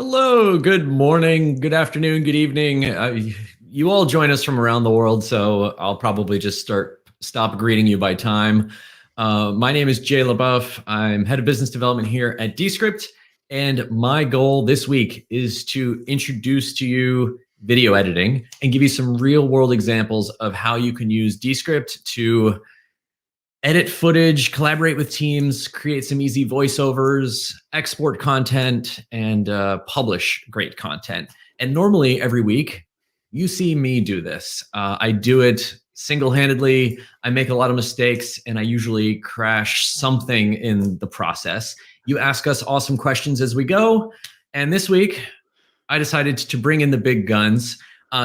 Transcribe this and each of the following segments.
Hello, good morning, good afternoon, good evening. You all join us from around the world, so I'll probably just stop greeting you by time. My name is Jay LaBeouf. I'm head of business development here at Descript, and my goal this week is to introduce to you video editing and give you some real world examples of how you can use Descript to edit footage, collaborate with teams, create some easy voiceovers, export content, and publish great content. And normally every week, you see me do this. I do it single-handedly. I make a lot of mistakes, and I usually crash something in the process. You ask us awesome questions as we go. And this week, I decided to bring in the big guns.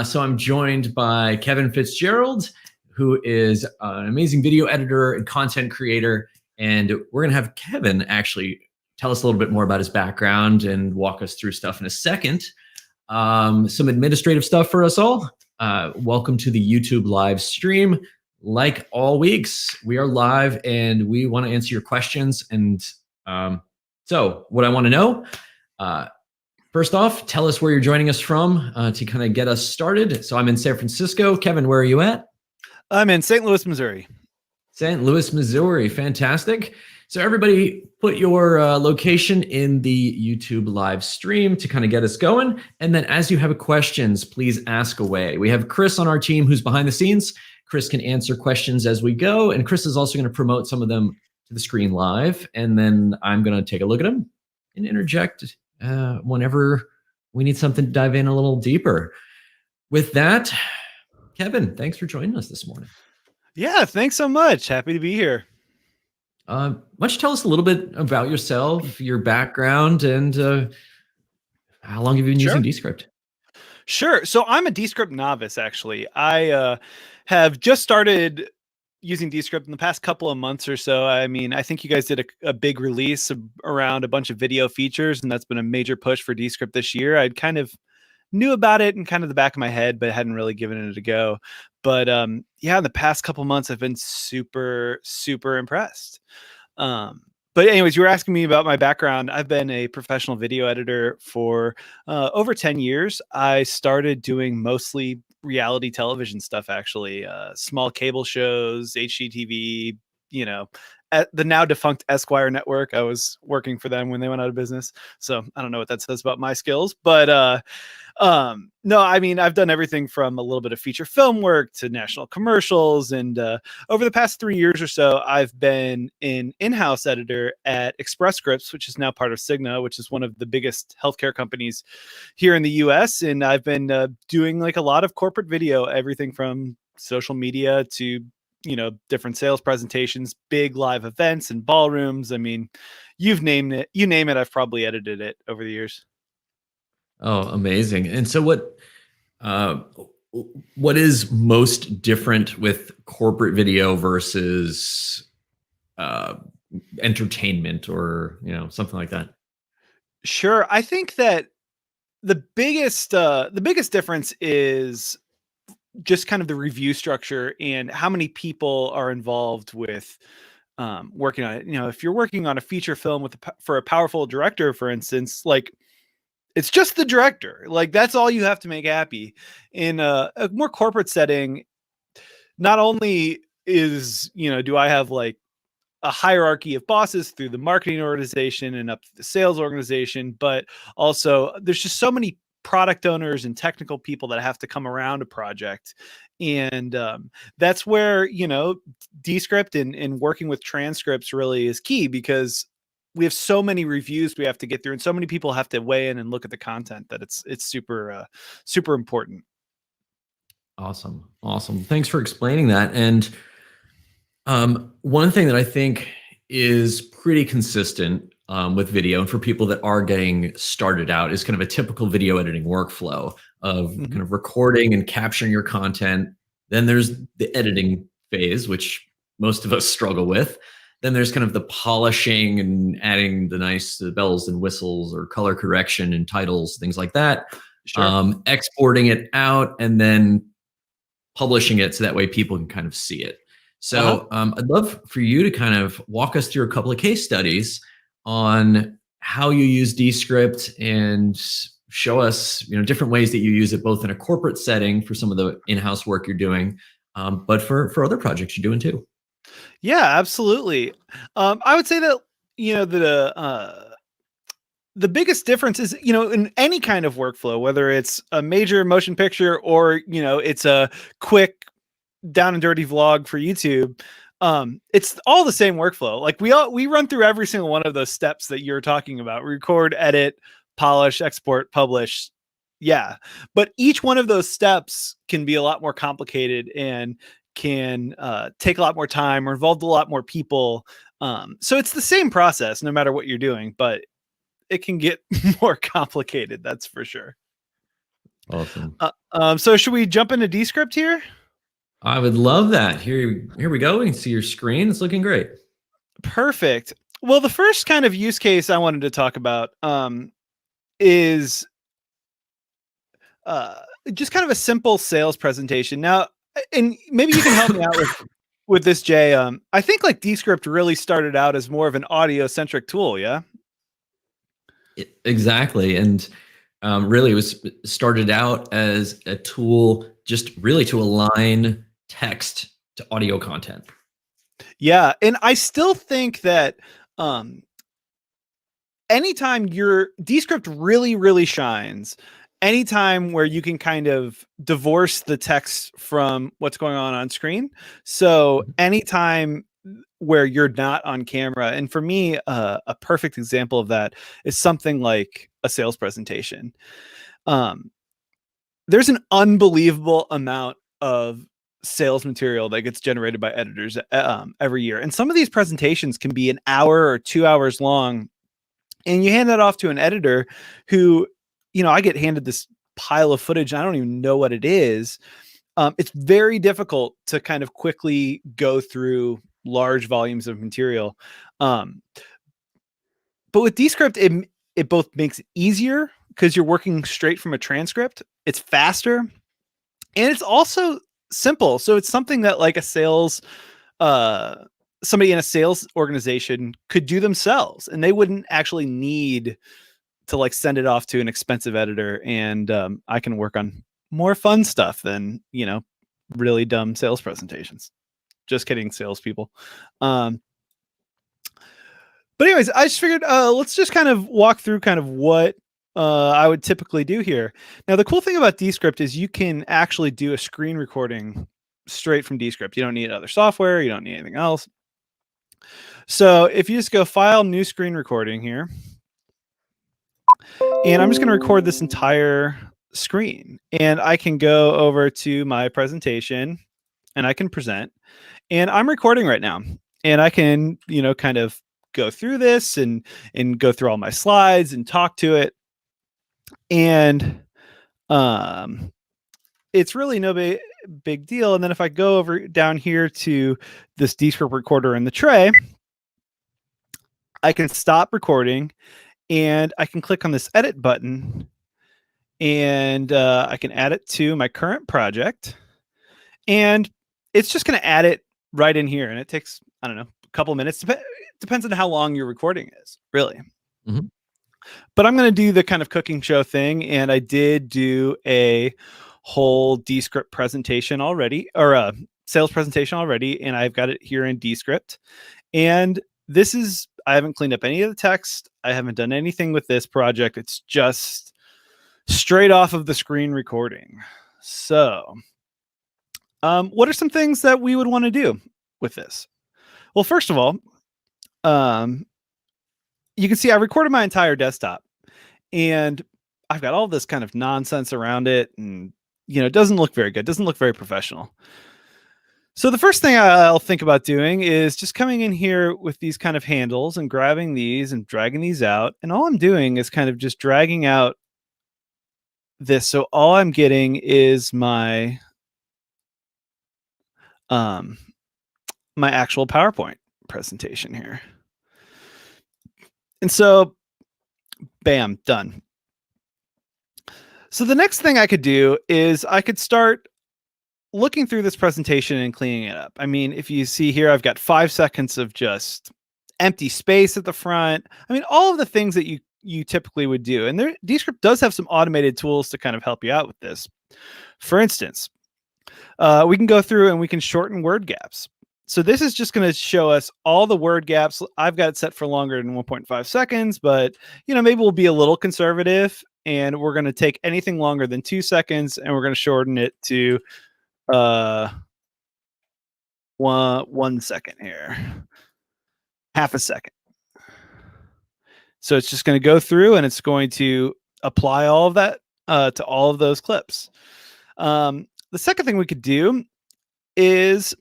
So I'm joined by Kevin Fitzgerald, who is an amazing video editor and content creator. And we're going to have Kevin actually tell us a little bit more about his background and walk us through stuff in a second. Some administrative stuff for us all. Welcome to the YouTube live stream. Like all weeks, we are live and we want to answer your questions. And so what I want to know, first off, tell us where you're joining us from to kind of get us started. So I'm in San Francisco. Kevin, where are you at? I'm in St. Louis, Missouri. St. Louis, Missouri. Fantastic. So everybody put your location in the YouTube live stream to kind of get us going. And then as you have questions, please ask away. We have Chris on our team who's behind the scenes. Chris can answer questions as we go. And Chris is also going to promote some of them to the screen live. And then I'm going to take a look at them and interject whenever we need something to dive in a little deeper. With that, Kevin, thanks for joining us this morning. Yeah, thanks so much. Happy to be here. Why don't you tell us a little bit about yourself, your background, and how long have you been using Descript? Sure. So I'm a Descript novice, actually. I have just started using Descript in the past couple of months or so. I mean, I think you guys did a big release around a bunch of video features, and that's been a major push for Descript this year. I'd kind of knew about it in kind of the back of my head, but hadn't really given it a go. But yeah, in the past couple months, I've been super, super impressed. But anyways, you were asking me about my background. I've been a professional video editor for over 10 years. I started doing mostly reality television stuff, actually, small cable shows, HGTV, at the now defunct Esquire network. I was working for them when they went out of business. So I don't know what that says about my skills, but no, I mean, I've done everything from a little bit of feature film work to national commercials. And over the past 3 years or so, I've been an in-house editor at Express Scripts, which is now part of Cigna, which is one of the biggest healthcare companies here in the US. And I've been doing like a lot of corporate video, everything from social media to different sales presentations, big live events and ballrooms. I mean, you name it, I've probably edited it over the years. Oh, amazing. And so what is most different with corporate video versus entertainment or, something like that? Sure. I think that the biggest difference is just kind of the review structure and how many people are involved with working on it. If you're working on a feature film for a powerful director, for instance, like it's just the director, like that's all you have to make happy. In a more corporate setting, not only is, do I have like a hierarchy of bosses through the marketing organization and up to the sales organization, but also there's just so many product owners and technical people that have to come around a project. And that's where, Descript and working with transcripts really is key, because we have so many reviews we have to get through and so many people have to weigh in and look at the content that it's super, super important. Awesome. Thanks for explaining that. And one thing that I think is pretty consistent with video, and for people that are getting started out, is kind of a typical video editing workflow of kind of recording and capturing your content. Then there's the editing phase, which most of us struggle with. Then there's kind of the polishing and adding the nice bells and whistles or color correction and titles, things like that. Sure. Exporting it out and then publishing it so that way people can kind of see it. So I'd love for you to kind of walk us through a couple of case studies on how you use Descript and show us, different ways that you use it both in a corporate setting for some of the in-house work you're doing, but for other projects you're doing too. Yeah, absolutely. I would say that the biggest difference is, in any kind of workflow, whether it's a major motion picture or it's a quick down and dirty vlog for YouTube. It's all the same workflow. Like we run through every single one of those steps that you're talking about: record, edit, polish, export, publish. Yeah, but each one of those steps can be a lot more complicated and can take a lot more time or involve a lot more people. So it's the same process no matter what you're doing, but it can get more complicated. That's for sure. Awesome. So should we jump into Descript here? I would love that. Here we go. We can see your screen. It's looking great. Perfect. Well, the first kind of use case I wanted to talk about is just kind of a simple sales presentation. Now, and maybe you can help me out with this, Jay. I think like Descript really started out as more of an audio centric tool. Yeah. Exactly. And really it was started out as a tool just really to align text to audio content. Yeah. And I still think that anytime your Descript really, really shines, anytime where you can kind of divorce the text from what's going on screen. So anytime where you're not on camera. And for me, a perfect example of that is something like a sales presentation. There's an unbelievable amount of sales material that gets generated by editors every year. And some of these presentations can be an hour or 2 hours long. And you hand that off to an editor who, I get handed this pile of footage and I don't even know what it is. It's very difficult to kind of quickly go through large volumes of material. But with Descript, it both makes it easier because you're working straight from a transcript. It's faster and it's also simple. So it's something that like a sales, somebody in a sales organization could do themselves, and they wouldn't actually need to like send it off to an expensive editor. And I can work on more fun stuff than, really dumb sales presentations. Just kidding, salespeople. But anyways, I just figured let's just kind of walk through kind of what I would typically do here. Now, the cool thing about Descript is you can actually do a screen recording straight from Descript. You don't need other software. You don't need anything else. So if you just go File, New Screen Recording here, and I'm just going to record this entire screen, and I can go over to my presentation and I can present, and I'm recording right now, and I can, kind of go through this and go through all my slides and talk to it. And it's really no big deal. And then if I go over down here to this Descript recorder in the tray, I can stop recording and I can click on this edit button, and I can add it to my current project, and it's just going to add it right in here. And it takes, I don't know, a couple of minutes. Depends on how long your recording is, really. Mm-hmm. But I'm going to do the kind of cooking show thing. And I did do a whole Descript presentation already, or a sales presentation already. And I've got it here in Descript. And I haven't cleaned up any of the text. I haven't done anything with this project. It's just straight off of the screen recording. So what are some things that we would want to do with this? Well, first of all, you can see I recorded my entire desktop, and I've got all this kind of nonsense around it, and it doesn't look very good. It doesn't look very professional. So the first thing I'll think about doing is just coming in here with these kind of handles and grabbing these and dragging these out. And all I'm doing is kind of just dragging out this. So all I'm getting is my my actual PowerPoint presentation here. And so, bam, done. So the next thing I could do is I could start looking through this presentation and cleaning it up. I mean, if you see here, I've got 5 seconds of just empty space at the front. I mean, all of the things that you typically would do. And Descript does have some automated tools to kind of help you out with this. For instance, we can go through and we can shorten word gaps. So this is just going to show us all the word gaps. I've got it set for longer than 1.5 seconds, but maybe we'll be a little conservative and we're going to take anything longer than 2 seconds and we're going to shorten it to 1 second here, half a second. So it's just going to go through and it's going to apply all of that to all of those clips. The second thing we could do is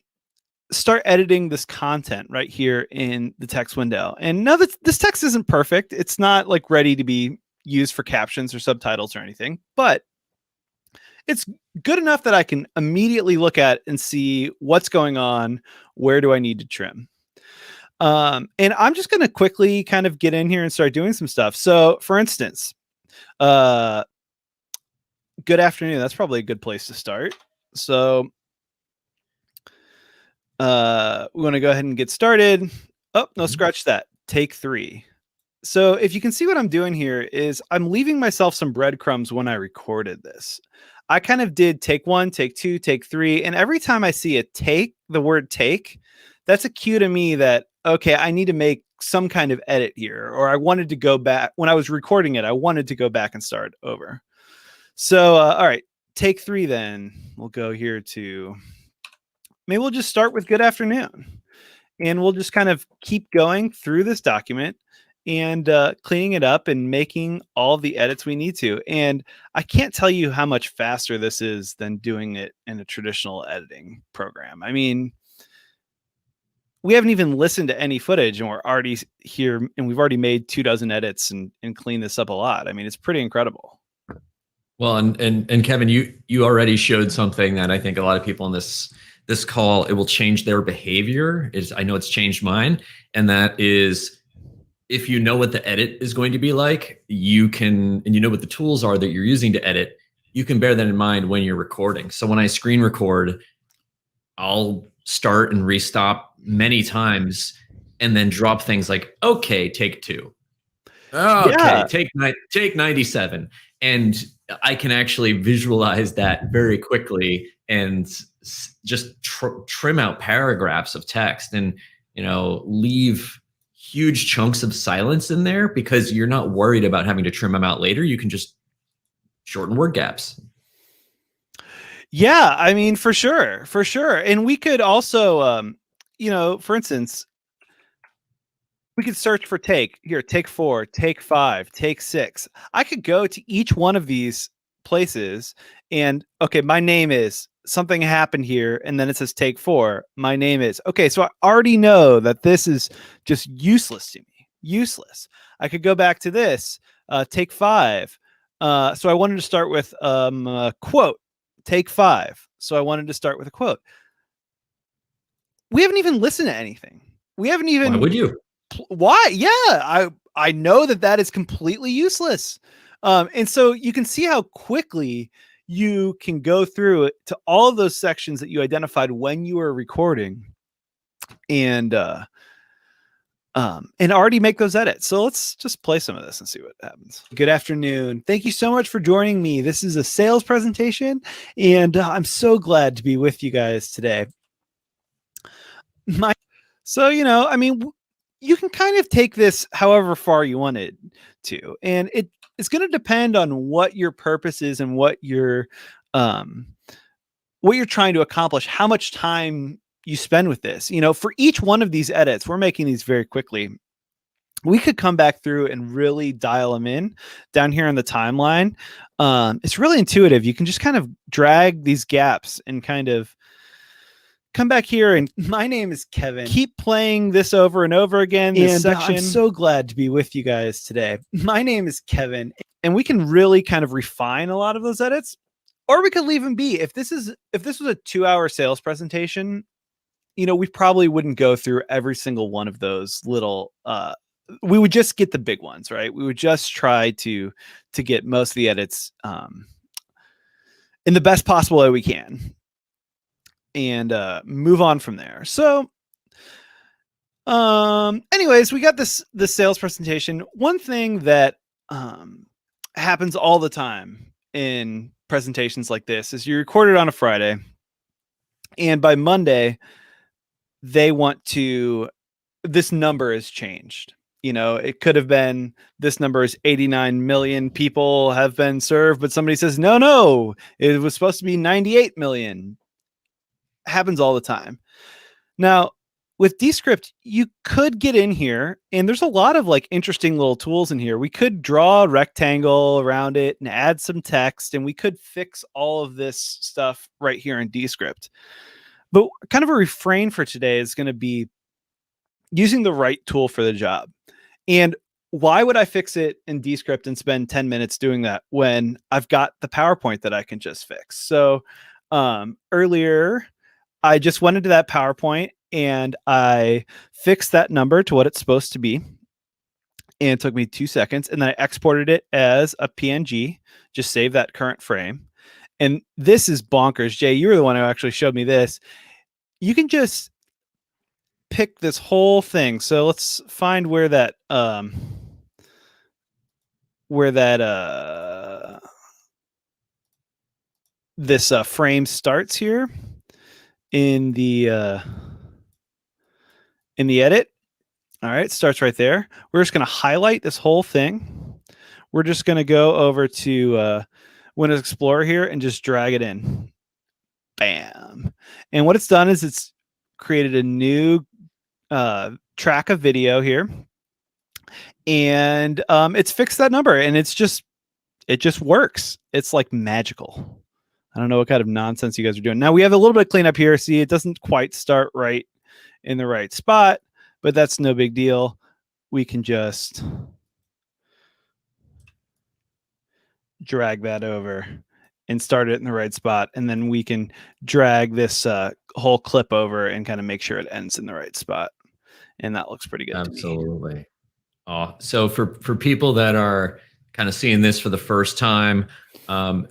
start editing this content right here in the text window. And now that this text isn't perfect, it's not like ready to be used for captions or subtitles or anything, but it's good enough that I can immediately look at and see what's going on. Where do I need to trim? And I'm just going to quickly kind of get in here and start doing some stuff. So for instance, good afternoon. That's probably a good place to start. So we want to go ahead and get started. Oh, no, scratch that. Take 3. So if you can see what I'm doing here is I'm leaving myself some breadcrumbs when I recorded this. I kind of did take 1, take 2, take 3. And every time I see the word take, that's a cue to me that, okay, I need to make some kind of edit here, or I wanted to go back when I was recording it. I wanted to go back and start over. So, all right, take 3. Then we'll go here to, maybe we'll just start with good afternoon and we'll just kind of keep going through this document and cleaning it up and making all the edits we need to. And I can't tell you how much faster this is than doing it in a traditional editing program. I mean, we haven't even listened to any footage and we're already here and we've already made 24 edits and cleaned this up a lot. I mean, it's pretty incredible. Well, and Kevin, you already showed something that I think a lot of people in this call, it will change their behavior. I know it's changed mine. And that is, if you know what the edit is going to be like, you can, and you know what the tools are that you're using to edit, you can bear that in mind when you're recording. So when I screen record, I'll start and restop many times and then drop things like, okay, take 2. Okay, take 97. And I can actually visualize that very quickly and just trim out paragraphs of text and, leave huge chunks of silence in there because you're not worried about having to trim them out later. You can just shorten word gaps. Yeah, I mean, for sure. And we could also, for instance, we could search for take 4, take 5, take 6. I could go to each one of these places and, okay, my name is something happened here. And then it says take 4. My name is, okay. So I already know that this is just useless to me. Useless. I could go back to this, take 5. So I wanted to start with a quote, take 5. So I wanted to start with a quote. We haven't even listened to anything. We haven't even. Why would you? Why? Yeah, I know that is completely useless. And so you can see how quickly you can go through it to all of those sections that you identified when you were recording and already make those edits. So let's just play some of this and see what happens. Good afternoon. Thank you so much for joining me. This is a sales presentation and I'm so glad to be with you guys today. So, I mean, you can kind of take this however far you want it to, and it's going to depend on what your purpose is and what you're trying to accomplish, how much time you spend with this. For each one of these edits, we're making these very quickly. We could come back through and really dial them in down here in the timeline. It's really intuitive. You can just kind of drag these gaps and kind of come back here, and my name is Kevin. Keep playing this over and over again. This section. I'm so glad to be with you guys today. My name is Kevin, and we can really kind of refine a lot of those edits, or we could leave them be. If this was a 2-hour sales presentation, we probably wouldn't go through every single one of those little. We would just get the big ones, right? We would just try to get most of the edits in the best possible way we can. And move on from there. So Anyways, we got this sales presentation. One thing that happens all the time in presentations like this is you record it on a Friday, and by Monday they want to this number has changed. It could have been this number is 89 million people have been served, but somebody says, no, it was supposed to be 98 million. Happens all the time. Now, with Descript, you could get in here, and there's a lot of like interesting little tools in here. We could draw a rectangle around it and add some text, and we could fix all of this stuff right here in Descript. But kind of a refrain for today is going to be using the right tool for the job. And why would I fix it in Descript and spend 10 minutes doing that when I've got the PowerPoint that I can just fix? So earlier, I just went into that PowerPoint and I fixed that number to what it's supposed to be. And it took me 2 seconds. And then I exported it as a PNG, just save that current frame. And this is bonkers. Jay, you were the one who actually showed me this. You can just pick this whole thing. So let's find where that this frame starts here in the edit. All right, it starts right there. We're just going to highlight this whole thing. We're just going to go over to Windows Explorer here and just drag it in. Bam. And what it's done is it's created a new track of video here, and it's fixed that number, and it just works. It's like magical. I don't know what kind of nonsense you guys are doing. Now we have a little bit of cleanup here. See, it doesn't quite start right in the right spot, but that's no big deal. We can just drag that over and start it in the right spot. And then we can drag this whole clip over and kind of make sure it ends in the right spot. And that looks pretty good. Absolutely. Oh, so for people that are kind of seeing this for the first time, you'll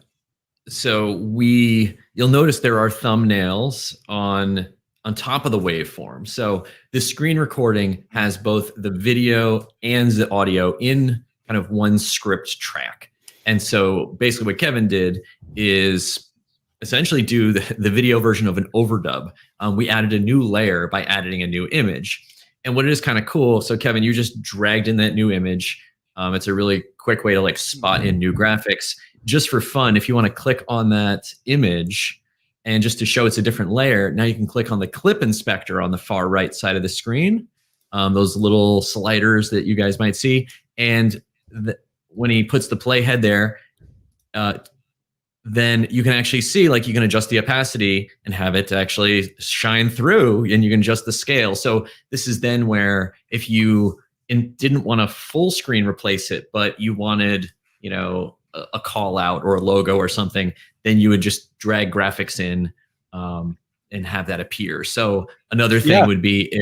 notice there are thumbnails on top of the waveform. So the screen recording has both the video and the audio in kind of one script track. And so basically what Kevin did is essentially do the video version of an overdub. We added a new layer by adding a new image. And what it is kind of cool, so Kevin, you just dragged in that new image. It's a really quick way to like spot in new graphics. Just for fun, if you want to click on that image and just to show it's a different layer, now you can click on the clip inspector on the far right side of the screen, those little sliders that you guys might see. And when he puts the playhead there, then you can actually see, like you can adjust the opacity and have it actually shine through, and you can adjust the scale. So this is then where if you didn't want to full screen replace it, but you wanted, a call out or a logo or something, then you would just drag graphics in and have that appear. So another thing would be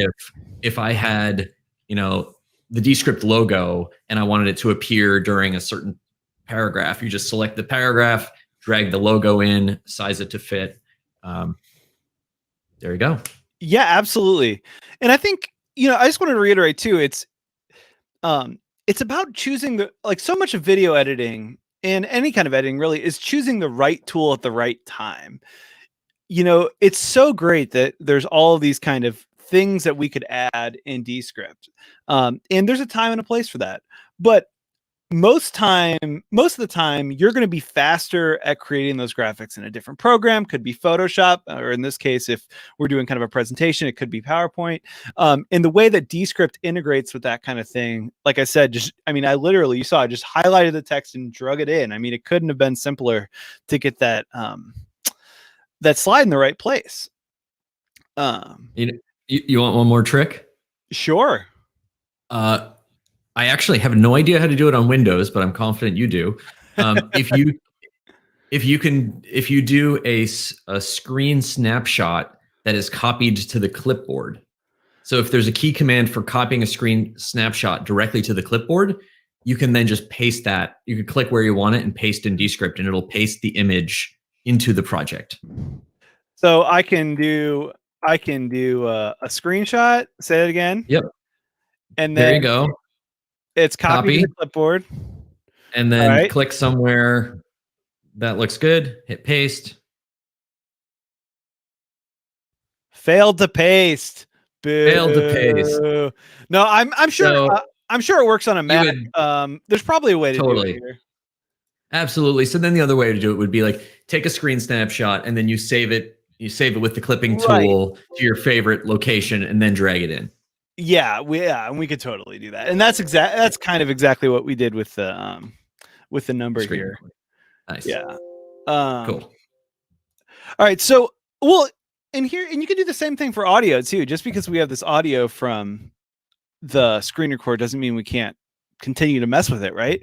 if I had, the Descript logo and I wanted it to appear during a certain paragraph, you just select the paragraph, drag the logo in, size it to fit. There you go. Yeah, absolutely. And I think, I just want to reiterate too, it's about choosing so much of video editing and any kind of editing really is choosing the right tool at the right time. It's so great that there's all of these kind of things that we could add in Descript. And there's a time and a place for that. But most of the time, you're going to be faster at creating those graphics in a different program. Could be Photoshop, or in this case, if we're doing kind of a presentation, it could be PowerPoint. And the way that Descript integrates with that kind of thing, like I said, I literally, you saw, I just highlighted the text and drug it in. It couldn't have been simpler to get that that slide in the right place. You want one more trick? Sure. I actually have no idea how to do it on Windows, but I'm confident you do. If you do a screen snapshot that is copied to the clipboard. So if there's a key command for copying a screen snapshot directly to the clipboard, you can then just paste that. You can click where you want it and paste in Descript, and it'll paste the image into the project. So I can do I can do a screenshot. Say it again. Yep. And There then you go. it's copied to Copy. the clipboard. And All then right. click somewhere that looks good. Hit paste. Failed to paste. Boo. Failed to paste. No, I'm sure. So I'm sure it works on a you Mac. would There's probably a way to do it totally. here. Absolutely. So then the other way to do it would be like take a screen snapshot and then you save it. You save it with the clipping tool to your favorite location and then drag it in. Yeah, and we could totally do that. And that's kind of exactly what we did with the number Screen here. recording. Nice. Yeah. Cool. All right. So, well, and you can do the same thing for audio too. Just because we have this audio from the screen record doesn't mean we can't continue to mess with it, right?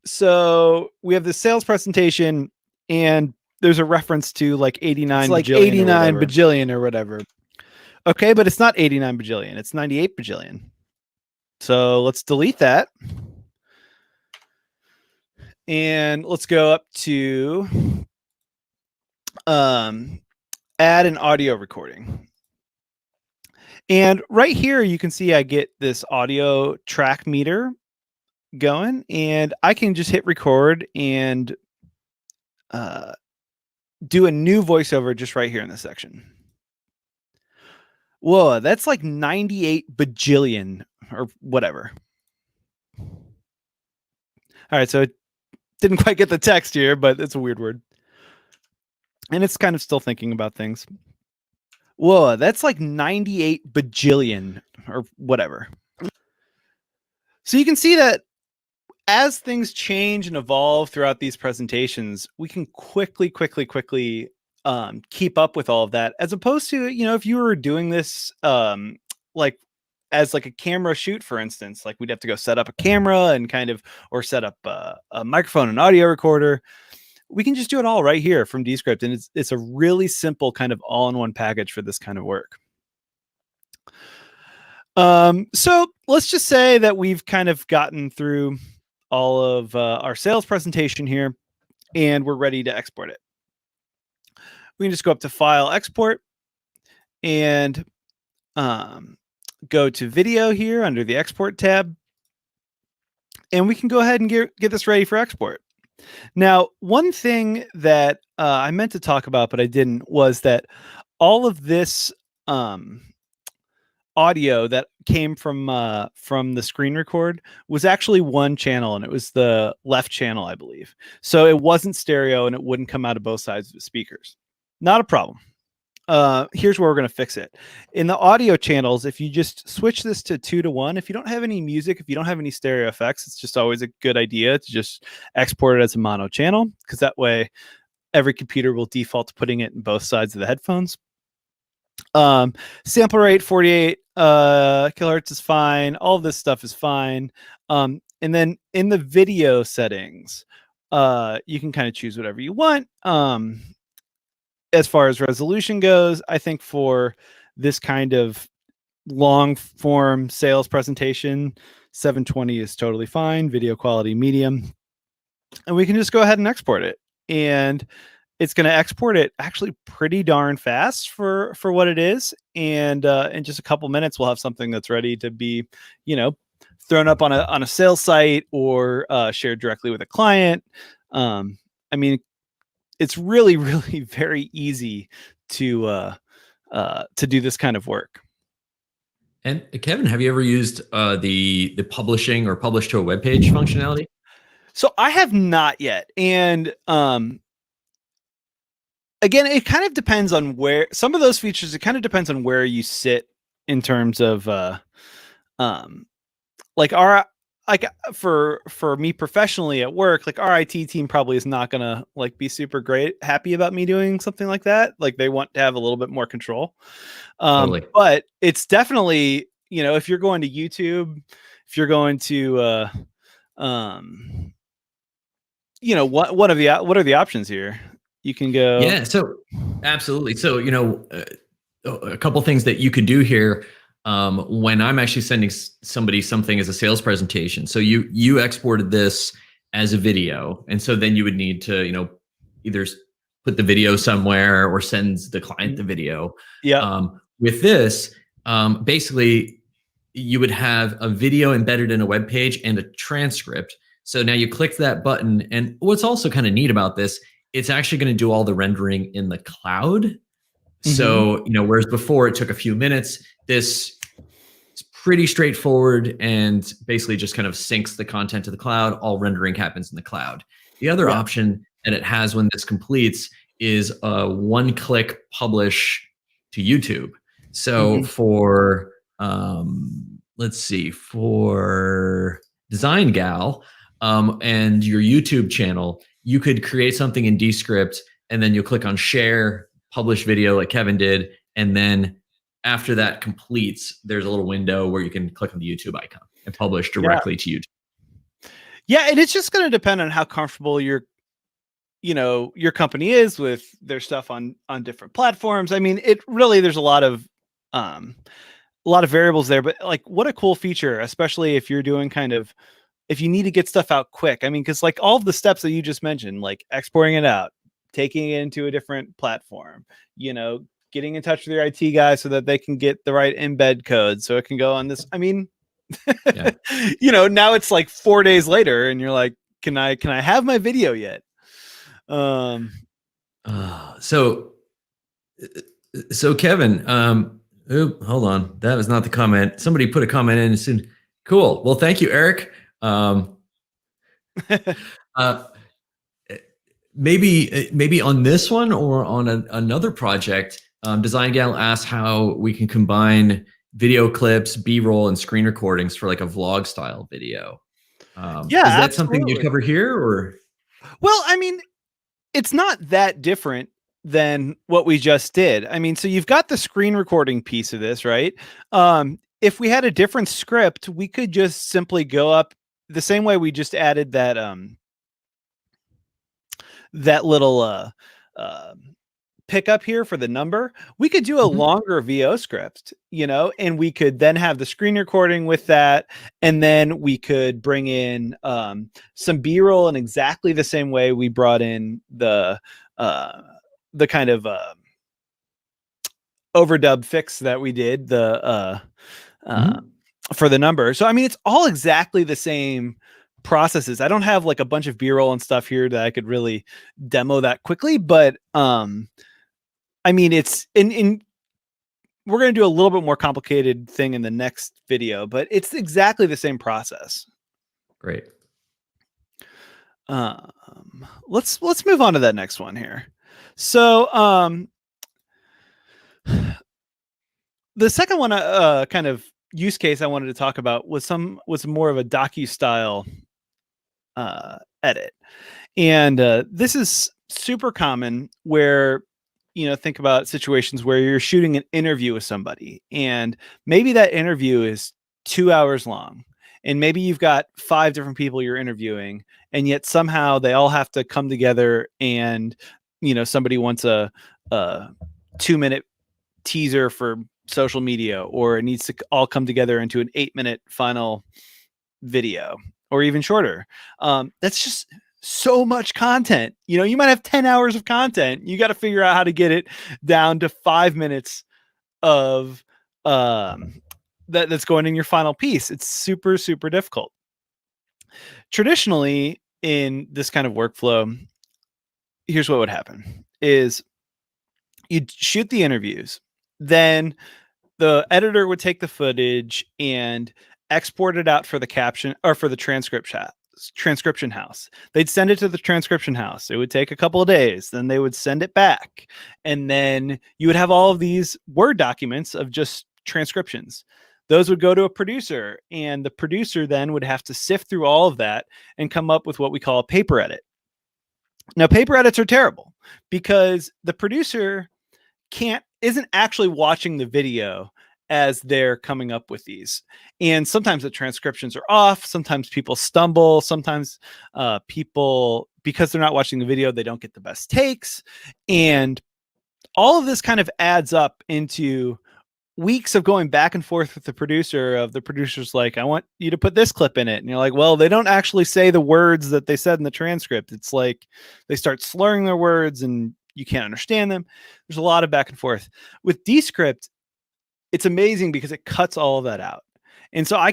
So we have this sales presentation, and there's a reference to like 89. It's like 89 bajillion or whatever. Okay, but it's not 89 bajillion. It's 98 bajillion. So let's delete that. And let's go up to add an audio recording. And right here, you can see I get this audio track meter going, and I can just hit record and do a new voiceover just right here in this section. Whoa, that's like 98 bajillion or whatever. All right, so it didn't quite get the text here, but it's a weird word. And it's kind of still thinking about things. Whoa, that's like 98 bajillion or whatever. So you can see that as things change and evolve throughout these presentations, we can quickly keep up with all of that, as opposed to, if you were doing this like as like a camera shoot, for instance, like we'd have to go set up a camera and or set up a microphone and audio recorder. We can just do it all right here from Descript, and it's a really simple kind of all-in-one package for this kind of work. So let's just say that we've kind of gotten through all of our sales presentation here, and we're ready to export it. We can just go up to File, Export, and go to Video here under the Export tab, and we can go ahead and get this ready for export. Now, one thing that I meant to talk about, but I didn't, was that all of this audio that came from the screen record was actually one channel, and it was the left channel, I believe. So it wasn't stereo, and it wouldn't come out of both sides of the speakers. Not a problem. Here's where we're going to fix it. In the audio channels, if you just switch this to 2:1, if you don't have any music, if you don't have any stereo effects, it's just always a good idea to just export it as a mono channel, because that way every computer will default to putting it in both sides of the headphones. Sample rate 48 kilohertz is fine. All of this stuff is fine. And then in the video settings, you can kind of choose whatever you want. As far as resolution goes, I think for this kind of long form sales presentation, 720 is totally fine. Video quality medium, and we can just go ahead and export it. And it's going to export it actually pretty darn fast for what it is. And in just a couple minutes, we'll have something that's ready to be, thrown up on a sales site or shared directly with a client. I mean, it's really, really very easy to do this kind of work. And Kevin, have you ever used the publishing or publish to a web page functionality? So I have not yet. And again, it kind of depends on where some of those features, it kind of depends on where you sit in terms of for me professionally at work, like our IT team probably is not gonna be super happy about me doing something like that. Like they want to have a little bit more control. Totally. But it's definitely, if you're going to YouTube, if you're going to what are the options here? You can go. Yeah, so absolutely. So, a couple things that you could do here. When I'm actually sending somebody something as a sales presentation, so you exported this as a video, and so then you would need to, either put the video somewhere or sends the client the video. Yeah. With this, basically, you would have a video embedded in a web page and a transcript. So now you click that button, and what's also kind of neat about this, it's actually going to do all the rendering in the cloud. So, whereas before it took a few minutes, this is pretty straightforward and basically just kind of syncs the content to the cloud. All rendering happens in the cloud. The other option that it has when this completes is a one-click publish to YouTube. So for, let's see, for Design Gal and your YouTube channel, you could create something in Descript, and then you'll click on share, publish video like Kevin did, and then after that completes, there's a little window where you can click on the YouTube icon and publish directly to YouTube. Yeah, and it's just going to depend on how comfortable your company is with their stuff on different platforms. I mean, it really, there's a lot of variables there, but like, what a cool feature, especially if you're doing if you need to get stuff out quick. I mean, because like all of the steps that you just mentioned, like exporting it out, taking it into a different platform, getting in touch with your IT guy so that they can get the right embed code so it can go on this. I mean, now it's like 4 days later and you're like, can I have my video yet? So Kevin, hold on. That was not the comment. Somebody put a comment in soon. Cool. Well, thank you, Eric. Maybe on this one or on another project, Design Gal asked how we can combine video clips, B-roll, and screen recordings for like a vlog style video. Is that something you cover here, or? Well, I mean, it's not that different than what we just did. I mean, so you've got the screen recording piece of this, right? If we had a different script, we could just simply go up the same way we just added that that little pickup here for the number. We could do a longer VO script, and we could then have the screen recording with that, and then we could bring in some B-roll in exactly the same way we brought in the kind of overdub fix that we did for the number. So I mean, it's all exactly the same processes. I don't have like a bunch of B-roll and stuff here that I could really demo that quickly, but I mean, it's in we're going to do a little bit more complicated thing in the next video, but it's exactly the same process. Great. Let's move on to that next one here. So the second one kind of use case I wanted to talk about was more of a docu-style edit. And this is super common where, think about situations where you're shooting an interview with somebody and maybe that interview is 2 hours long and maybe you've got 5 different people you're interviewing and yet somehow they all have to come together and, somebody wants a 2-minute teaser for social media, or it needs to all come together into an 8-minute final video or even shorter. That's just so much content. You might have 10 hours of content. You got to figure out how to get it down to 5 minutes of that's going in your final piece. It's super, super difficult. Traditionally in this kind of workflow, here's what would happen is you'd shoot the interviews, then the editor would take the footage and export it out for the caption or for the transcription house. They'd send it to the transcription house. It would take a couple of days. Then they would send it back. And then you would have all of these Word documents of just transcriptions. Those would go to a producer, and the producer then would have to sift through all of that and come up with what we call a paper edit. Now, paper edits are terrible because the producer isn't actually watching the video as they're coming up with these. And sometimes the transcriptions are off. Sometimes people stumble. Sometimes people, because they're not watching the video, they don't get the best takes. And all of this kind of adds up into weeks of going back and forth with the producer's like, I want you to put this clip in it. And you're like, well, they don't actually say the words that they said in the transcript. It's like they start slurring their words and you can't understand them. There's a lot of back and forth. With Descript, it's amazing because it cuts all of that out. And so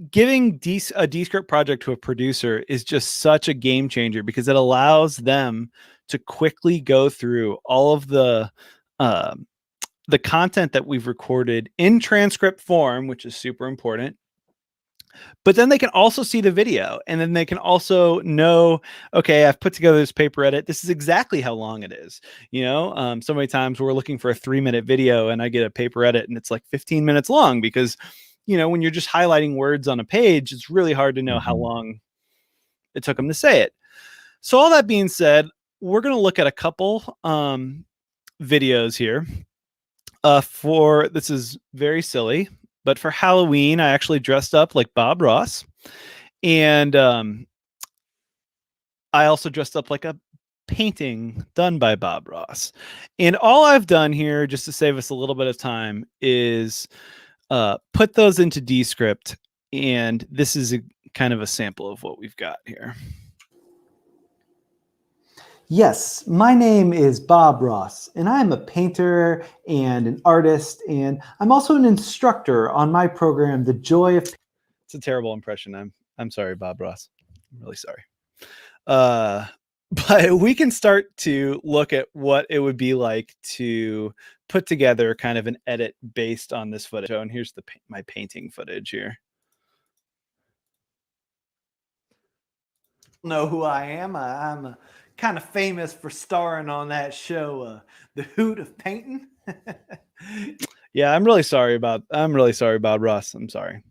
giving a Descript project to a producer is just such a game changer because it allows them to quickly go through all of the content that we've recorded in transcript form, which is super important. But then they can also see the video, and then they can also know, okay, I've put together this paper edit. This is exactly how long it is. So many times we're looking for a 3-minute video and I get a paper edit and it's like 15 minutes long because, when you're just highlighting words on a page, it's really hard to know how long it took them to say it. So all that being said, we're going to look at a couple videos here. This is very silly, but for Halloween, I actually dressed up like Bob Ross. And I also dressed up like a painting done by Bob Ross. And all I've done here, just to save us a little bit of time, is put those into Descript. And this is kind of a sample of what we've got here. Yes, my name is Bob Ross, and I'm a painter and an artist, and I'm also an instructor on my program, The Joy of... It's a terrible impression. I'm sorry, Bob Ross. I'm really sorry. But we can start to look at what it would be like to put together kind of an edit based on this footage. Oh, and here's my painting footage here. Know who I am. I'm kind of famous for starring on that show, The Hoot of Painting. Yeah, I'm really sorry, Bob Ross. I'm sorry.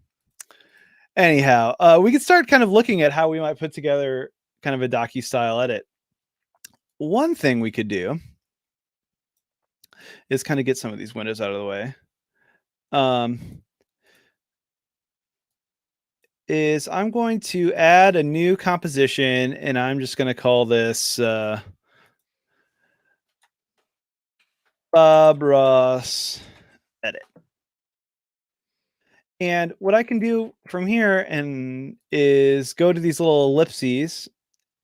Anyhow, we could start kind of looking at how we might put together kind of a docu-style edit. One thing we could do is kind of get some of these windows out of the way. Is I'm going to add a new composition, and I'm just going to call this Bob Ross edit. And what I can do from here is go to these little ellipses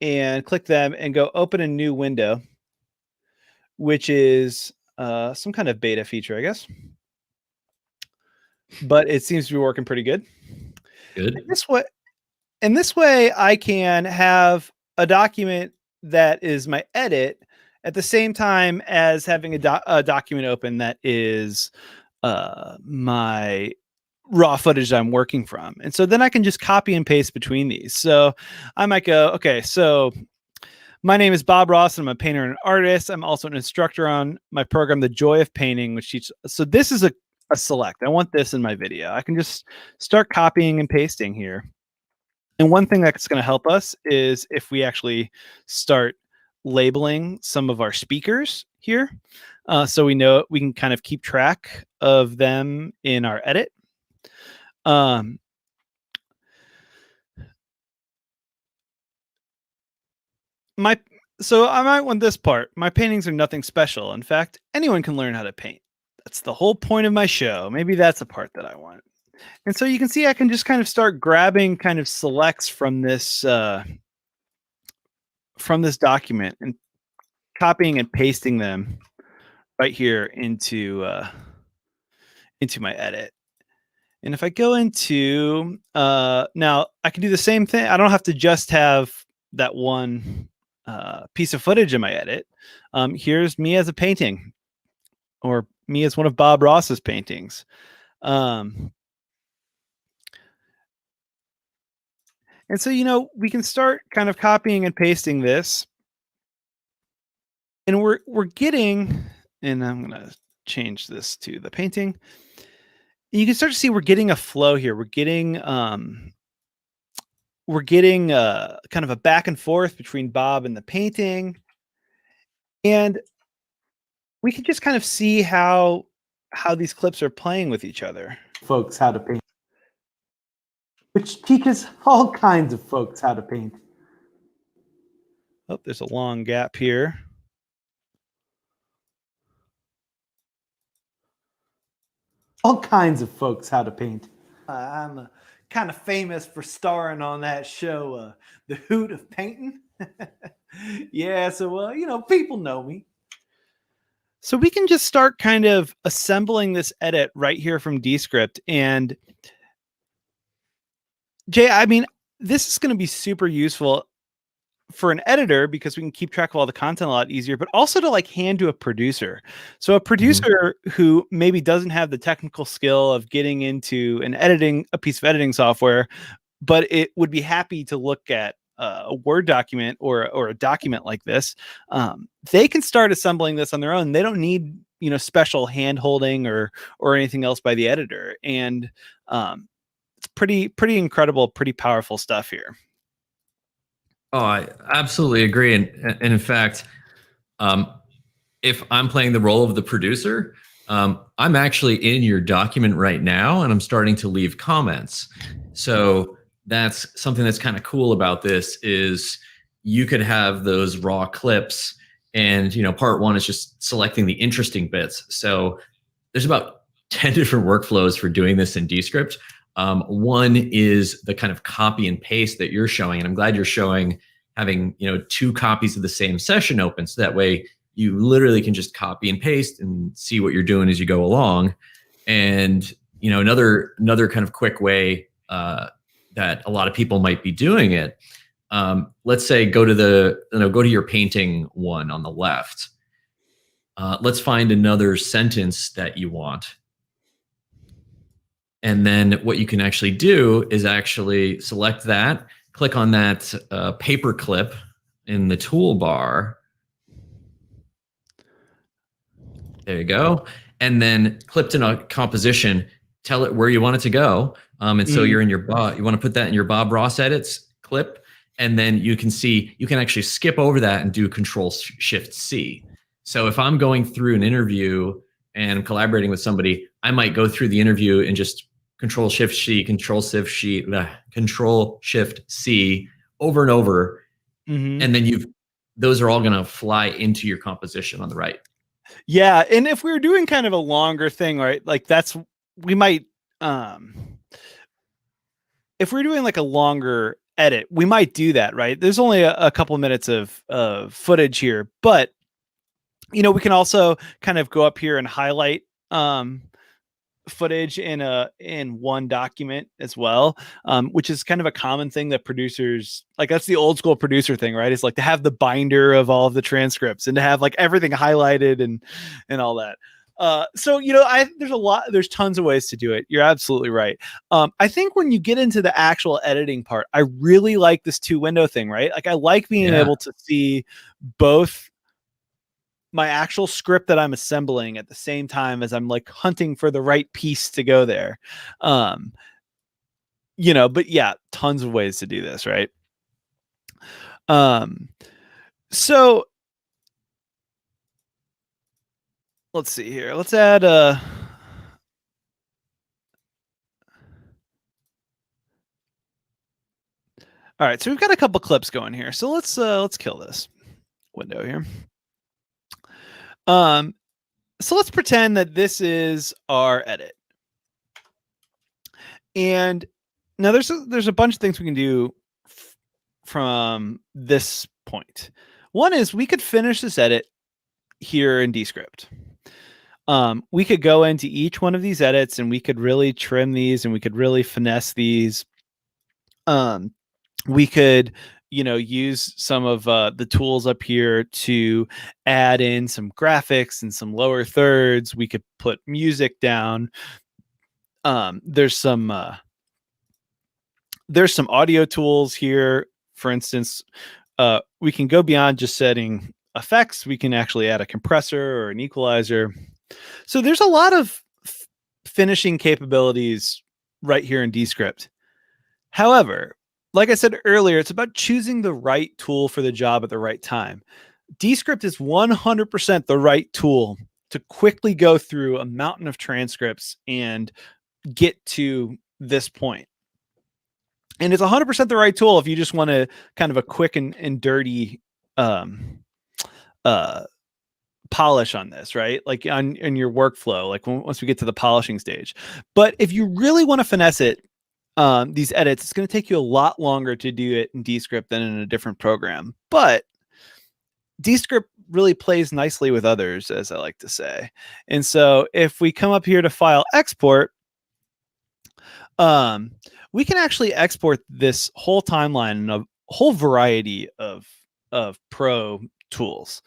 and click them and go open a new window, which is some kind of beta feature, I guess. But it seems to be working pretty good. Good. In this way, I can have a document that is my edit at the same time as having a document open that is my raw footage that I'm working from. And so then I can just copy and paste between these. So I might go, okay, so my name is Bob Ross, and I'm a painter and an artist. I'm also an instructor on my program, The Joy of Painting, which teaches. So this is a select. I want this in my video. I can just start copying and pasting here. And one thing that's going to help us is if we actually start labeling some of our speakers here. So we know we can kind of keep track of them in our edit. So I might want this part. My paintings are nothing special. In fact, anyone can learn how to paint. That's the whole point of my show. Maybe that's a part that I want. And so you can see I can just kind of start grabbing kind of selects from this document and copying and pasting them right here into my edit. And if I go into now, I can do the same thing. I don't have to just have that one piece of footage in my edit. Here's me as a painting, or me as one of Bob Ross's paintings. And so, we can start kind of copying and pasting this. And we're getting, and I'm going to change this to the painting. You can start to see we're getting a flow here. We're getting kind of a back and forth between Bob and the painting. And we can just kind of see how these clips are playing with each other. Folks how to paint, which teaches all kinds of folks how to paint. Oh, there's a long gap here. All kinds of folks how to paint. I'm kind of famous for starring on that show, The Hoot of Painting. Yeah, so people know me. So we can just start kind of assembling this edit right here from Descript. And Jay, I mean, this is going to be super useful for an editor because we can keep track of all the content a lot easier, but also to like hand to a producer. So a producer who maybe doesn't have the technical skill of getting into a piece of editing software, but it would be happy to look at a Word document or a document like this. They can start assembling this on their own. They don't need, special hand holding or anything else by the editor. And it's pretty incredible, pretty powerful stuff here. Oh, I absolutely agree. And in fact, if I'm playing the role of the producer, I'm actually in your document right now, and I'm starting to leave comments. So that's something that's kind of cool about this is you could have those raw clips, and part one is just selecting the interesting bits. So there's about 10 different workflows for doing this in Descript. One is the kind of copy and paste that you're showing, and I'm glad you're showing having 2 copies of the same session open, so that way you literally can just copy and paste and see what you're doing as you go along. And another kind of quick way that a lot of people might be doing it. Let's say go to your painting one on the left. Let's find another sentence that you want. And then what you can actually do is actually select that, click on that paper clip in the toolbar. There you go. And then clipped in a composition, tell it where you want it to go. And so you're in you want to put that in your Bob Ross edits clip. And then you can actually skip over that and do Control-Shift-C. So if I'm going through an interview and I'm collaborating with somebody, I might go through the interview and just Control-Shift-C, Control-Shift-C over and over. And then those are all going to fly into your composition on the right. Yeah. And if we were doing kind of a longer thing, right? Like we might, if we're doing like a longer edit, we might do that, right? There's only a couple minutes of footage here, but we can also kind of go up here and highlight footage in one document as well, which is kind of a common thing that producers like. That's the old school producer thing, right? It's like to have the binder of all of the transcripts and to have like everything highlighted and all that. So there's tons of ways to do it. You're absolutely right. I think when you get into the actual editing part, I really like this 2-window thing, right? Like I like being able to see both my actual script that I'm assembling at the same time as I'm like hunting for the right piece to go there. But yeah, tons of ways to do this, right? So let's see here. Let's add all right, so we've got a couple clips going here. So let's kill this window here. So let's pretend that this is our edit. And now there's a bunch of things we can do from this point. One is we could finish this edit here in Descript. We could go into each one of these edits and we could really trim these and we could really finesse these. We could use some of the tools up here to add in some graphics and some lower thirds. We could put music down. There's some audio tools here. For instance, we can go beyond just setting effects. We can actually add a compressor or an equalizer. So there's a lot of finishing capabilities right here in Descript. However, like I said earlier, it's about choosing the right tool for the job at the right time. Descript is 100% the right tool to quickly go through a mountain of transcripts and get to this point. And it's 100% the right tool if you just want to kind of a quick and dirty polish on this, right? Like in your workflow, like once we get to the polishing stage. But if you really want to finesse it, these edits, it's going to take you a lot longer to do it in Descript than in a different program. But Descript really plays nicely with others, as I like to say. And so if we come up here to file export, we can actually export this whole timeline and a whole variety of Pro tools.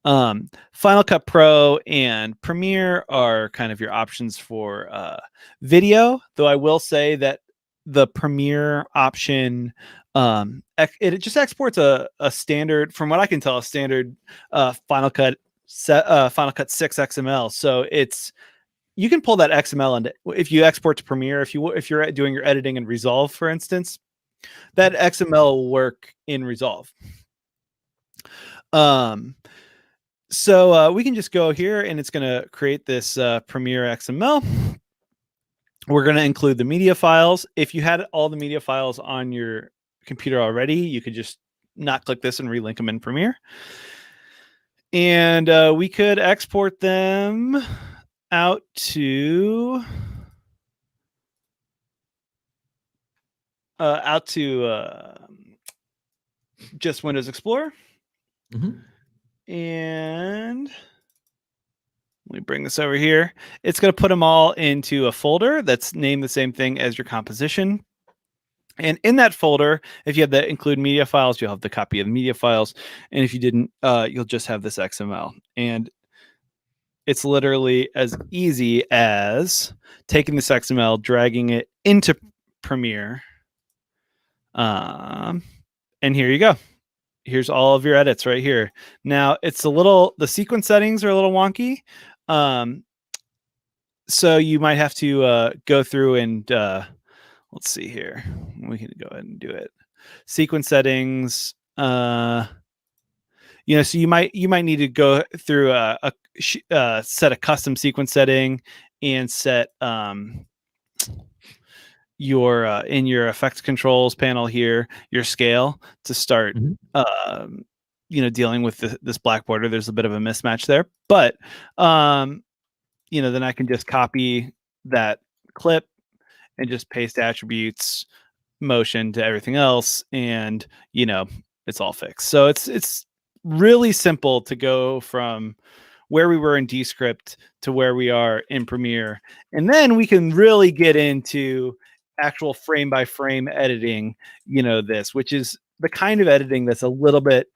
Final Cut Pro and Premiere are kind of your options for video, though I will say that the Premiere option, it just exports a standard, from what I can tell, a standard Final Cut 6 XML. So you can pull that XML, and if you export to Premiere, if you're doing your editing in Resolve, for instance, that XML will work in Resolve. So we can just go here, and it's going to create this Premiere XML. We're going to include the media files. If you had all the media files on your computer already, you could just not click this and relink them in Premiere. And we could export them out to just Windows Explorer. And let me bring this over here. It's going to put them all into a folder that's named the same thing as your composition. And in that folder, if you have the include media files, you'll have the copy of the media files. And if you didn't, you'll just have this XML. And it's literally as easy as taking this XML, dragging it into Premiere. And here you go. Here's all of your edits right here. Now the sequence settings are a little wonky. So you might have to go through and let's see here. We can go ahead and do it. Sequence settings. So you might need to go through set a custom sequence setting and set your in your effects controls panel here, your scale to start dealing with this black border. There's a bit of a mismatch there, but then I can just copy that clip and just paste attributes, motion to everything else, and it's all fixed. So it's really simple to go from where we were in Descript to where we are in Premiere, and then we can really get into actual frame by frame editing, which is the kind of editing that's a little bit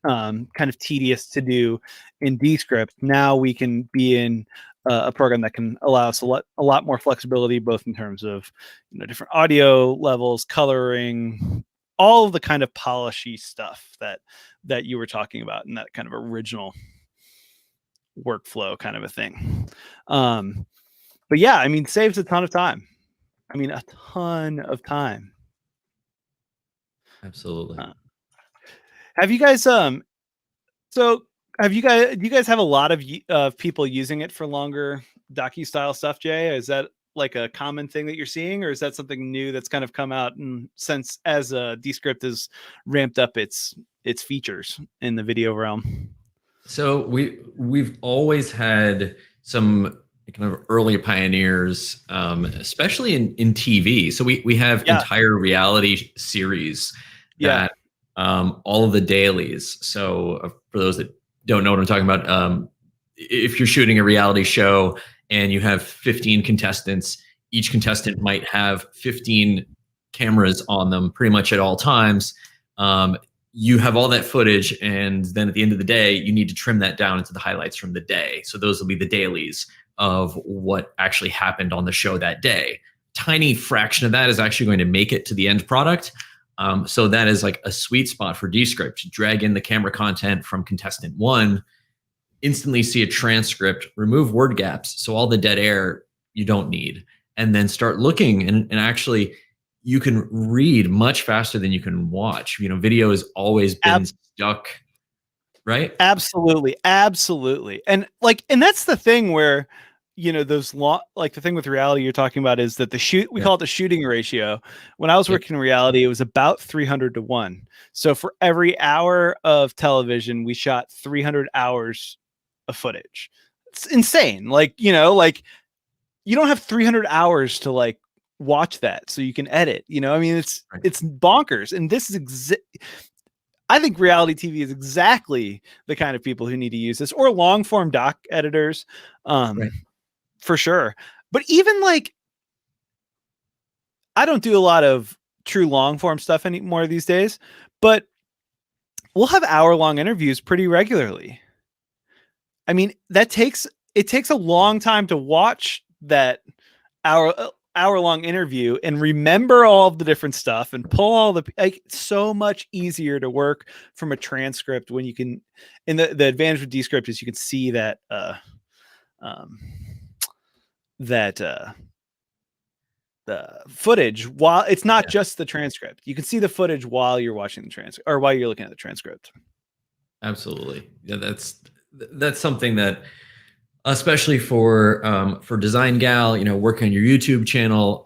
kind of tedious to do in Descript. Now we can be in a program that can allow us a lot more flexibility, both in terms of different audio levels, coloring, all of the kind of polishy stuff that you were talking about in that kind of original workflow kind of a thing. But yeah, saves a ton of time. A ton of time. Absolutely. Have you guys do you guys have a lot of people using it for longer docu-style stuff, Jay? Is that like a common thing that you're seeing, or is that something new that's kind of come out and since as Descript has ramped up its features in the video realm? So we've always had some kind of early pioneers, especially in TV. So we have entire reality series that all of the dailies. So for those that don't know what I'm talking about, if you're shooting a reality show and you have 15 contestants, each contestant might have 15 cameras on them pretty much at all times. You have all that footage, and then at the end of the day, you need to trim that down into the highlights from the day. So those will be the dailies of what actually happened on the show that day. Tiny fraction of that is actually going to make it to the end product. So that is like a sweet spot for Descript. Drag in the camera content from contestant 1, instantly see a transcript, remove word gaps, so all the dead air you don't need, and then start looking and actually you can read much faster than you can watch. Video has always been stuck, right? Absolutely. And that's the thing where, those the thing with reality you're talking about is that we call it the shooting ratio. When I was working in reality, it was about 300-1. So for every hour of television, we shot 300 hours of footage. It's insane. You don't have 300 hours to watch that so you can edit. It's bonkers. And this is I think reality TV is exactly the kind of people who need to use this, or long form doc editors, Right. for sure. But even like, I don't do a lot of true long form stuff anymore these days, but we'll have hour-long interviews pretty regularly. I mean, it takes a long time to watch that hour-long interview and remember all of the different stuff and pull all the, like, it's so much easier to work from a transcript when you can. And the advantage with Descript is you can see that the footage while it's not just the transcript. You can see the footage while you're watching the transcript or while you're looking at the transcript. Absolutely. Yeah, that's something that, especially for Design Gal, working on your YouTube channel,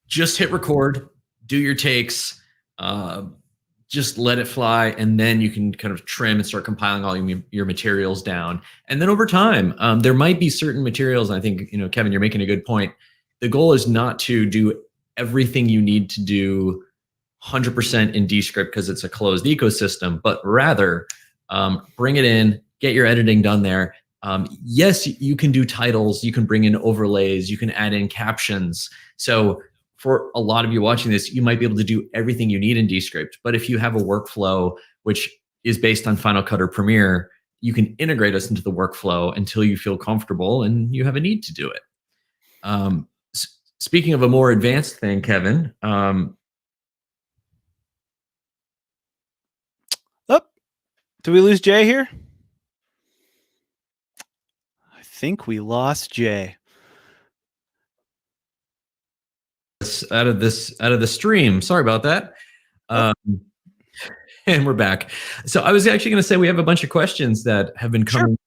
just hit record, do your takes, just let it fly, and then you can kind of trim and start compiling all your materials down. And then over time, there might be certain materials. I think, Kevin, you're making a good point. The goal is not to do everything you need to do 100% in Descript because it's a closed ecosystem, but rather bring it in, get your editing done there. Yes, you can do titles, you can bring in overlays, you can add in captions. So for a lot of you watching this, you might be able to do everything you need in Descript. But if you have a workflow which is based on Final Cut or Premiere, you can integrate us into the workflow until you feel comfortable and you have a need to do it. Speaking of a more advanced thing, Kevin. Do we lose Jay here? I think we lost Jay. Out of the stream. Sorry about that. And we're back. So I was actually going to say we have a bunch of questions that have been coming.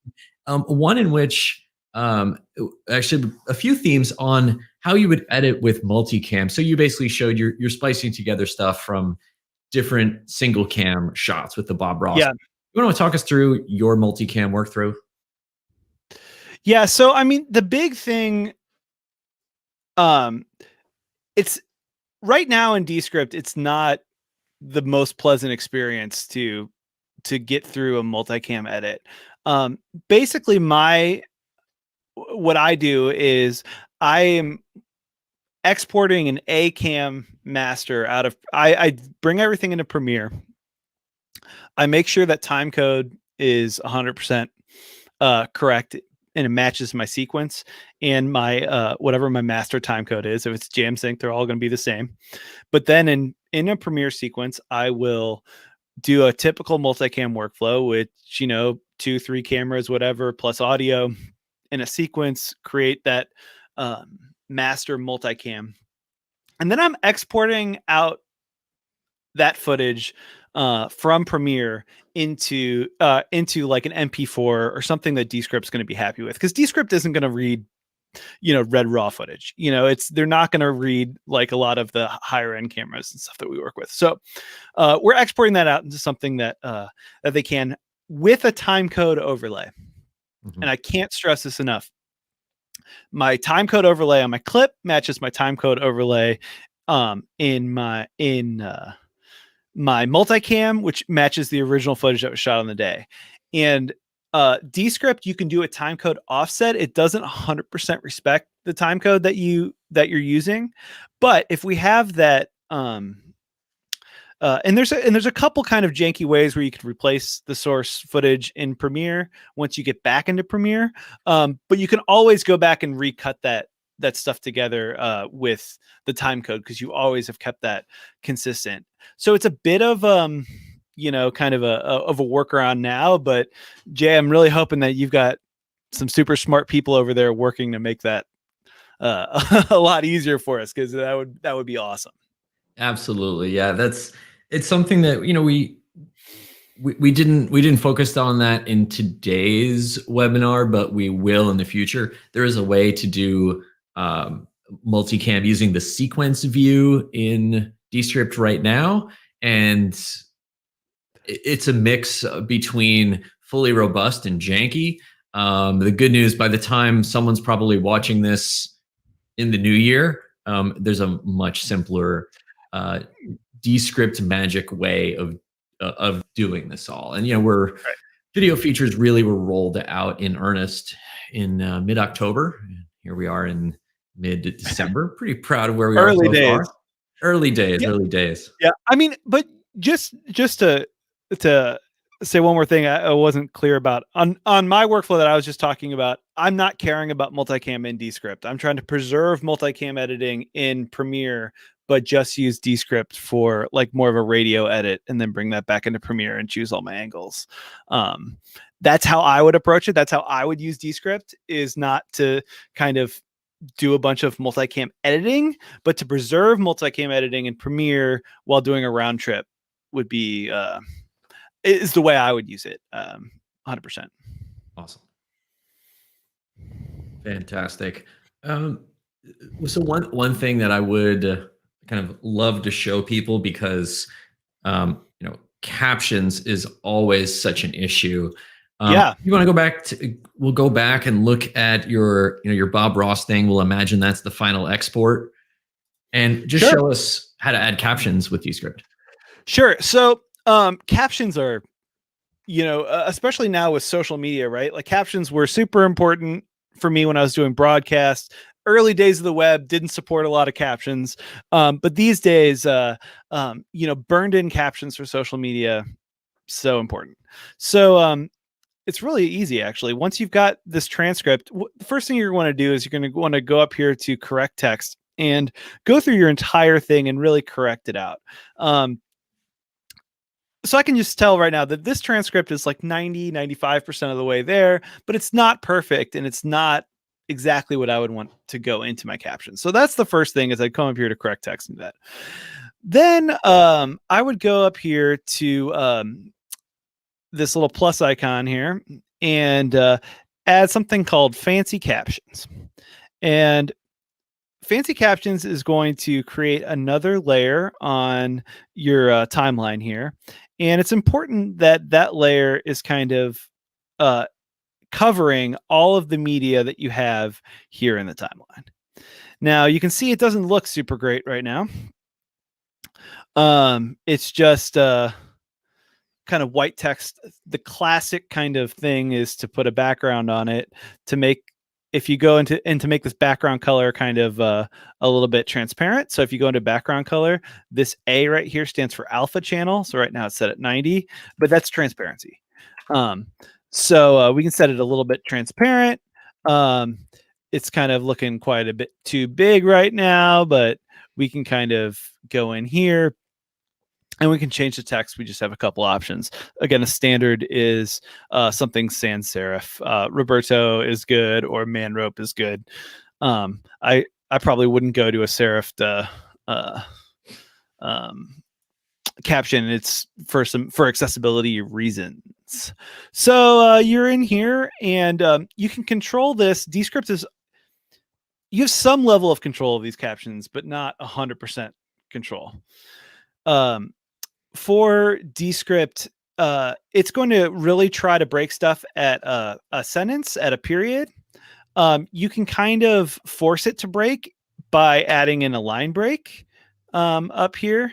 Sure. One in which actually a few themes on how you would edit with multicam. So you basically showed you're splicing together stuff from different single cam shots with the Bob Ross. Yeah. You want to talk us through your multicam work through? Yeah. So, I mean, the big thing, it's right now in Descript, it's not the most pleasant experience to get through a multicam edit. Basically what I do is I am exporting an A cam master out of, I bring everything into Premiere. I make sure that time code is 100% correct and it matches my sequence and my whatever my master time code is. If it's jam sync, they're all going to be the same. But then in a Premiere sequence, I will do a typical multicam workflow, which, 2-3 cameras, whatever, plus audio in a sequence, create that master multicam. And then I'm exporting out that footage from Premiere into like an MP4 or something that Descript's going to be happy with, because Descript isn't going to read red raw footage. They're not going to read like a lot of the higher end cameras and stuff that we work with. So we're exporting that out into something that they can with a time code overlay. Mm-hmm. And I can't stress this enough. My time code overlay on my clip matches my time code overlay in my multicam, which matches the original footage that was shot on the day. And Descript, you can do a time code offset. It doesn't 100% respect the time code that you're using. But if we have that, and there's a couple kind of janky ways where you can replace the source footage in Premiere once you get back into Premiere. But you can always go back and recut that stuff together with the time code, because you always have kept that consistent. So it's a bit of kind of a workaround now. But Jay, I'm really hoping that you've got some super smart people over there working to make that a lot easier for us, because that would be awesome. Absolutely, yeah. It's something that we didn't focus on that in today's webinar, but we will in the future. There is a way to do multicam using the sequence view in Descript right now, and it's a mix between fully robust and janky. The good news, by the time someone's probably watching this in the new year, there's a much simpler Descript magic way of doing this all. And video features really were rolled out in earnest in mid-October. Here we are in mid-December. Pretty proud of where we are Early so days. far. Early days, Yeah. early days. Yeah, I mean, but just to say one more thing I wasn't clear about on my workflow that I was just talking about. I'm not caring about multicam in Descript. I'm trying to preserve multicam editing in Premiere, but just use Descript for like more of a radio edit, and then bring that back into Premiere and choose all my angles. That's how I would approach it. That's how I would use Descript, is not to kind of do a bunch of multicam editing, but to preserve multicam editing in Premiere while doing a round trip would be is the way I would use it. 100%. Awesome. Fantastic. So one thing that I would kind of love to show people, because captions is always such an issue. Yeah. You want to go back we'll go back and look at your Bob Ross thing. We'll imagine that's the final export, and just show us how to add captions with Descript. Sure. So captions are, especially now with social media, right? Like, captions were super important for me when I was doing broadcasts. Early days of the web didn't support a lot of captions. But these days, burned in captions for social media, so important. So it's really easy, actually. Once you've got this transcript, the first thing you're going to do is you're going to want to go up here to correct text and go through your entire thing and really correct it out. So I can just tell right now that this transcript is like 95% of the way there, but it's not perfect, and it's not exactly what I would want to go into my captions. So that's the first thing, is I'd come up here to correct text and that. Then I would go up here to this little plus icon here and add something called fancy captions. And fancy captions is going to create another layer on your timeline here. And it's important that that layer is kind of covering all of the media that you have here in the timeline. Now you can see it doesn't look super great right now. It's just kind of white text. The classic kind of thing is to put a background on it to make, if you go into and to make this background color kind of a little bit transparent. So if you go into background color, this A right here stands for alpha channel. So right now it's set at 90, but that's transparency. So we can set it a little bit transparent. It's kind of looking quite a bit too big right now, but we can kind of go in here and we can change the text. We just have a couple options. Again, the standard is something sans serif. Roberto is good, or Manrope is good. I probably wouldn't go to a serifed caption. It's for accessibility reasons. So you're in here, and you can control this. Descript is, you have some level of control of these captions, but not 100% control. For Descript, it's going to really try to break stuff at a sentence, at a period. You can kind of force it to break by adding in a line break up here.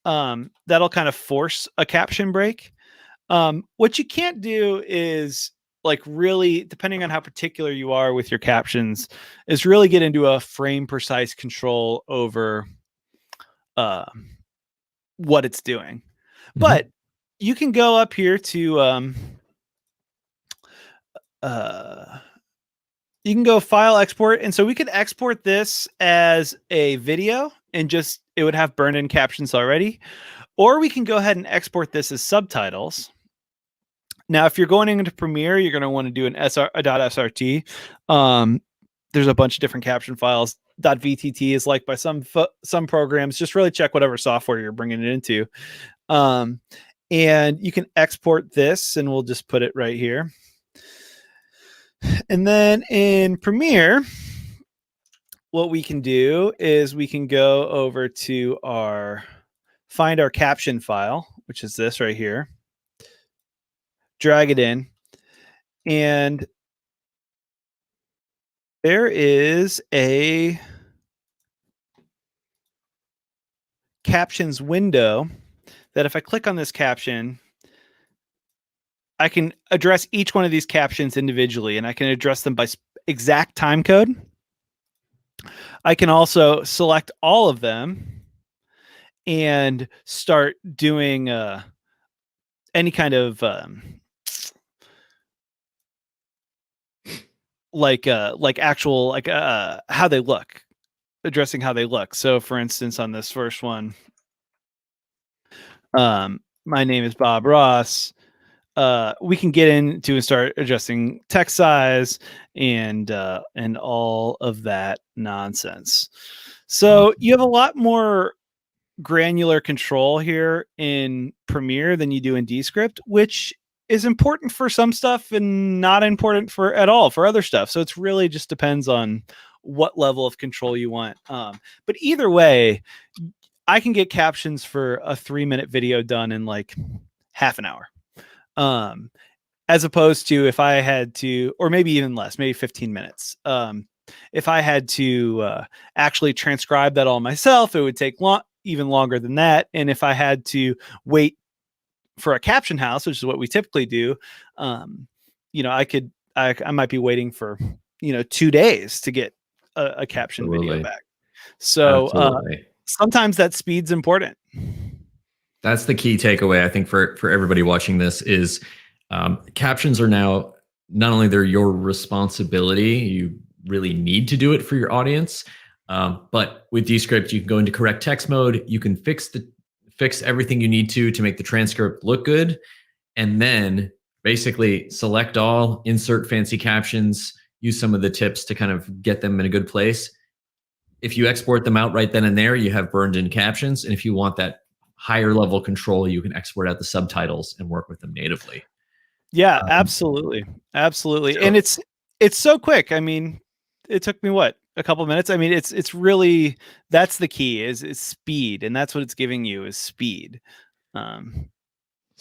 That'll kind of force a caption break. What you can't do is, like, really, depending on how particular you are with your captions, is really get into a frame precise control over what it's doing. Mm-hmm. But you can go up here to you can go file export, and so we could export this as a video and just, it would have burned in captions already, or we can go ahead and export this as subtitles. Now, if you're going into Premiere, you're going to want to do a .srt. There's a bunch of different caption files. .vtt is liked by some programs. Just really check whatever software you're bringing it into. And you can export this, and we'll just put it right here. And then in Premiere, what we can do is we can go over to find our caption file, which is this right here. Drag it in, and there is a captions window that if I click on this caption, I can address each one of these captions individually, and I can address them by exact time code. I can also select all of them and start doing any kind of actual how they look, addressing how they look. So for instance, on this first one, my name is Bob Ross. We can get into and start adjusting text size and all of that nonsense. So you have a lot more granular control here in Premiere than you do in Descript, which is important for some stuff and not important for at all for other stuff. So it's really just depends on what level of control you want. But either way, I can get captions for a 3-minute video done in like half an hour. As opposed to if I had to, or maybe even less, maybe 15 minutes. If I had to actually transcribe that all myself, it would take even longer than that. And if I had to wait for a caption house, which is what we typically do, I might be waiting for, 2 days to get a caption video back. So sometimes that speed's important. That's the key takeaway, I think, for everybody watching this is captions are now not only they're your responsibility, you really need to do it for your audience, but with Descript, you can go into correct text mode. You can fix everything you need to make the transcript look good, and then basically select all, insert fancy captions, use some of the tips to kind of get them in a good place. If you export them out right then and there, you have burned in captions, and if you want that higher level control, you can export out the subtitles and work with them natively. Yeah, absolutely. Absolutely. And it's so quick. I mean, it took me a couple of minutes. I mean, it's really, that's the key is speed. And that's what it's giving you is speed. So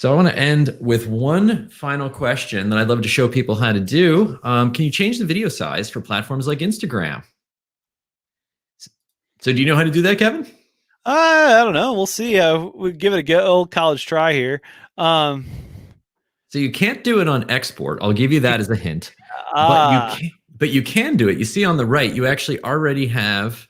I want to end with one final question that I'd love to show people how to do. Can you change the video size for platforms like Instagram? So do you know how to do that, Kevin? I don't know. We'll see. We'll give it a good old college try here. So you can't do it on export. I'll give you that as a hint. But you can do it. You see on the right, you actually already have.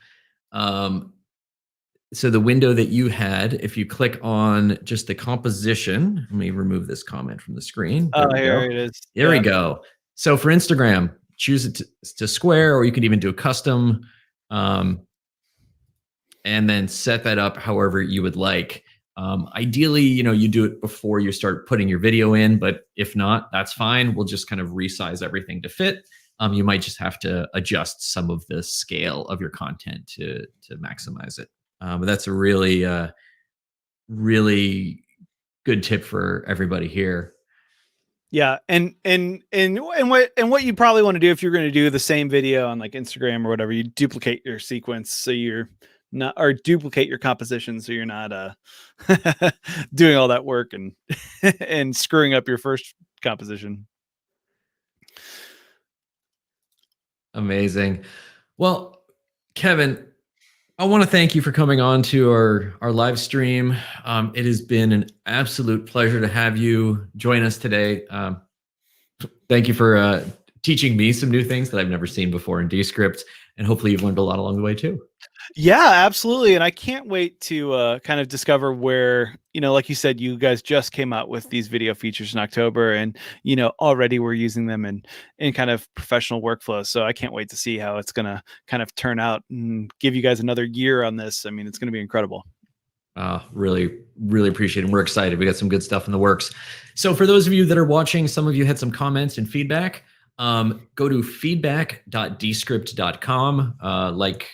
So the window that you had, if you click on just the composition, let me remove this comment from the screen. Here it is. There we go. So for Instagram, choose it to square, or you can even do a custom. And then set that up however you would like. Ideally, you do it before you start putting your video in, but if not, that's fine. We'll just kind of resize everything to fit. You might just have to adjust some of the scale of your content to maximize it. But that's a really, really good tip for everybody here. Yeah, and what you probably want to do if you're going to do the same video on like Instagram or whatever, you duplicate your sequence so you're not, or duplicate your composition so you're not doing all that work and and screwing up your first composition. Amazing. Well, Kevin, I want to thank you for coming on to our live stream. It has been an absolute pleasure to have you join us today. Thank you for teaching me some new things that I've never seen before in Descript, and hopefully you've learned a lot along the way too. Yeah, absolutely. And I can't wait to kind of discover where, like you said, you guys just came out with these video features in October and, already we're using them in kind of professional workflows. So I can't wait to see how it's going to kind of turn out and give you guys another year on this. I mean, it's going to be incredible. Really, really appreciate it. We're excited. We got some good stuff in the works. So for those of you that are watching, some of you had some comments and feedback. Go to feedback.descript.com. Like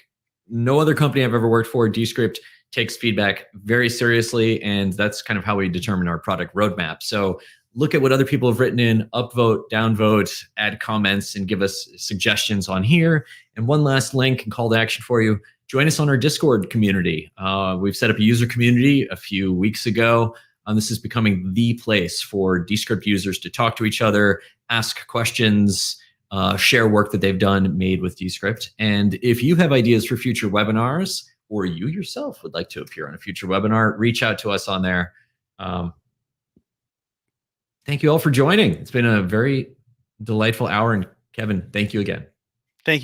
no other company I've ever worked for, Descript takes feedback very seriously, and that's kind of how we determine our product roadmap. So look at what other people have written in, upvote, downvote, add comments, and give us suggestions on here. And one last link and call to action for you. Join us on our Discord community. We've set up a user community a few weeks ago. This is becoming the place for Descript users to talk to each other, ask questions, share work that they've done made with Descript. And if you have ideas for future webinars or you yourself would like to appear on a future webinar, reach out to us on there. Thank you all for joining. It's been a very delightful hour. And Kevin, thank you again. Thank you.